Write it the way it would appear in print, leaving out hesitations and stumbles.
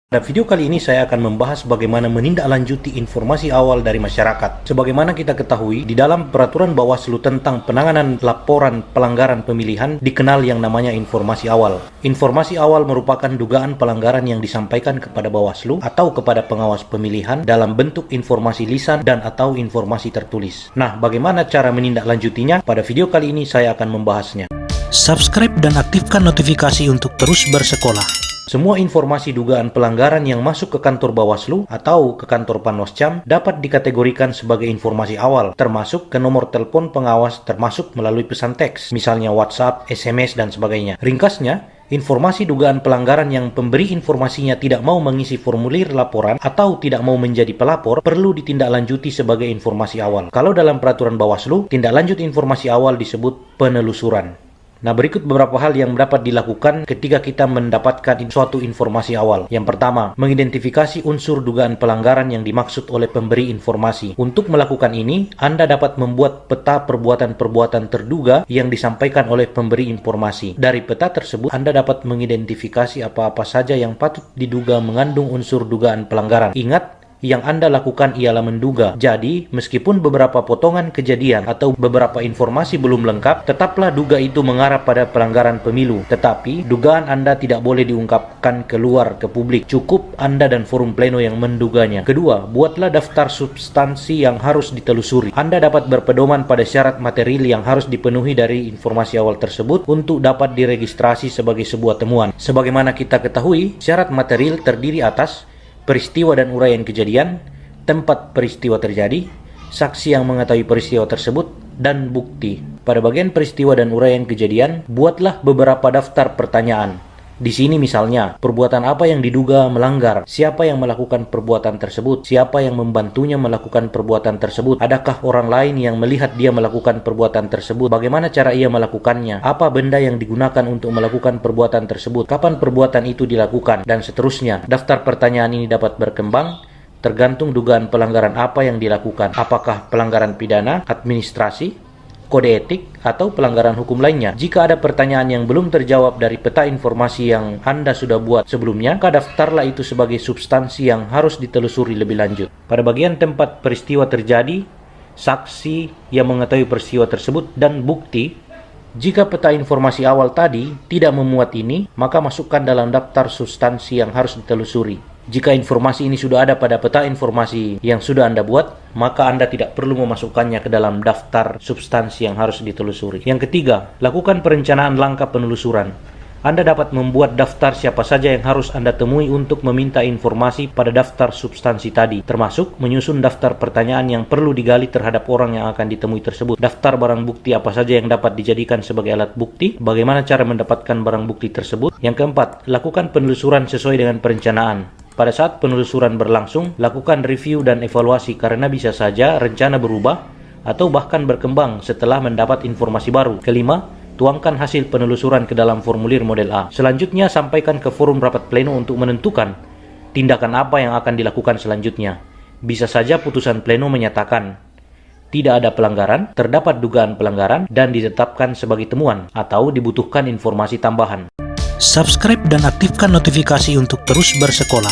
Pada video kali ini saya akan membahas bagaimana menindaklanjuti informasi awal dari masyarakat. Sebagaimana kita ketahui, di dalam peraturan Bawaslu tentang penanganan laporan pelanggaran pemilihan dikenal yang namanya informasi awal. Informasi awal merupakan dugaan pelanggaran yang disampaikan kepada Bawaslu atau kepada pengawas pemilihan dalam bentuk informasi lisan dan atau informasi tertulis. Nah, bagaimana cara menindaklanjutinya? Pada video kali ini saya akan membahasnya. Subscribe dan aktifkan notifikasi untuk terus bersekolah. Semua informasi dugaan pelanggaran yang masuk ke kantor Bawaslu atau ke kantor Panwascam dapat dikategorikan sebagai informasi awal, termasuk ke nomor telepon pengawas, termasuk melalui pesan teks, misalnya WhatsApp, SMS, dan sebagainya. Ringkasnya, informasi dugaan pelanggaran yang pemberi informasinya tidak mau mengisi formulir laporan atau tidak mau menjadi pelapor perlu ditindaklanjuti sebagai informasi awal. Kalau dalam peraturan Bawaslu, tindak lanjut informasi awal disebut penelusuran. Nah, berikut beberapa hal yang dapat dilakukan ketika kita mendapatkan suatu informasi awal. Yang pertama, mengidentifikasi unsur dugaan pelanggaran yang dimaksud oleh pemberi informasi. Untuk melakukan ini, Anda dapat membuat peta perbuatan-perbuatan terduga yang disampaikan oleh pemberi informasi. Dari peta tersebut, Anda dapat mengidentifikasi apa-apa saja yang patut diduga mengandung unsur dugaan pelanggaran. Ingat, yang Anda lakukan ialah menduga. Jadi, meskipun beberapa potongan kejadian atau beberapa informasi belum lengkap, tetaplah duga itu mengarah pada pelanggaran pemilu. Tetapi, dugaan Anda tidak boleh diungkapkan keluar ke publik. Cukup Anda dan forum pleno yang menduganya. Kedua, buatlah daftar substansi yang harus ditelusuri. Anda dapat berpedoman pada syarat material yang harus dipenuhi dari informasi awal tersebut untuk dapat diregistrasi sebagai sebuah temuan. Sebagaimana kita ketahui, syarat material terdiri atas peristiwa dan uraian kejadian, tempat peristiwa terjadi, saksi yang mengetahui peristiwa tersebut, dan bukti. Pada bagian peristiwa dan uraian kejadian, buatlah beberapa daftar pertanyaan. Di sini misalnya, perbuatan apa yang diduga melanggar, siapa yang melakukan perbuatan tersebut, siapa yang membantunya melakukan perbuatan tersebut, adakah orang lain yang melihat dia melakukan perbuatan tersebut, bagaimana cara ia melakukannya, apa benda yang digunakan untuk melakukan perbuatan tersebut, kapan perbuatan itu dilakukan, dan seterusnya. Daftar pertanyaan ini dapat berkembang tergantung dugaan pelanggaran apa yang dilakukan, apakah pelanggaran pidana, administrasi, kode etik, atau pelanggaran hukum lainnya. Jika ada pertanyaan yang belum terjawab dari peta informasi yang Anda sudah buat sebelumnya, maka daftarlah itu sebagai substansi yang harus ditelusuri lebih lanjut. Pada bagian tempat peristiwa terjadi, saksi yang mengetahui peristiwa tersebut, dan bukti, jika peta informasi awal tadi tidak memuat ini, maka masukkan dalam daftar substansi yang harus ditelusuri. Jika informasi ini sudah ada pada peta informasi yang sudah Anda buat, maka Anda tidak perlu memasukkannya ke dalam daftar substansi yang harus ditelusuri. Yang ketiga, lakukan perencanaan langkah penelusuran. Anda dapat membuat daftar siapa saja yang harus Anda temui untuk meminta informasi pada daftar substansi tadi, termasuk menyusun daftar pertanyaan yang perlu digali terhadap orang yang akan ditemui tersebut, daftar barang bukti apa saja yang dapat dijadikan sebagai alat bukti, bagaimana cara mendapatkan barang bukti tersebut. Yang keempat, lakukan penelusuran sesuai dengan perencanaan. Pada saat penelusuran berlangsung, lakukan review dan evaluasi karena bisa saja rencana berubah atau bahkan berkembang setelah mendapat informasi baru. Kelima, tuangkan hasil penelusuran ke dalam formulir model A. Selanjutnya, sampaikan ke forum rapat pleno untuk menentukan tindakan apa yang akan dilakukan selanjutnya. Bisa saja putusan pleno menyatakan tidak ada pelanggaran, terdapat dugaan pelanggaran, dan ditetapkan sebagai temuan, atau dibutuhkan informasi tambahan. Subscribe dan aktifkan notifikasi untuk terus bersekolah.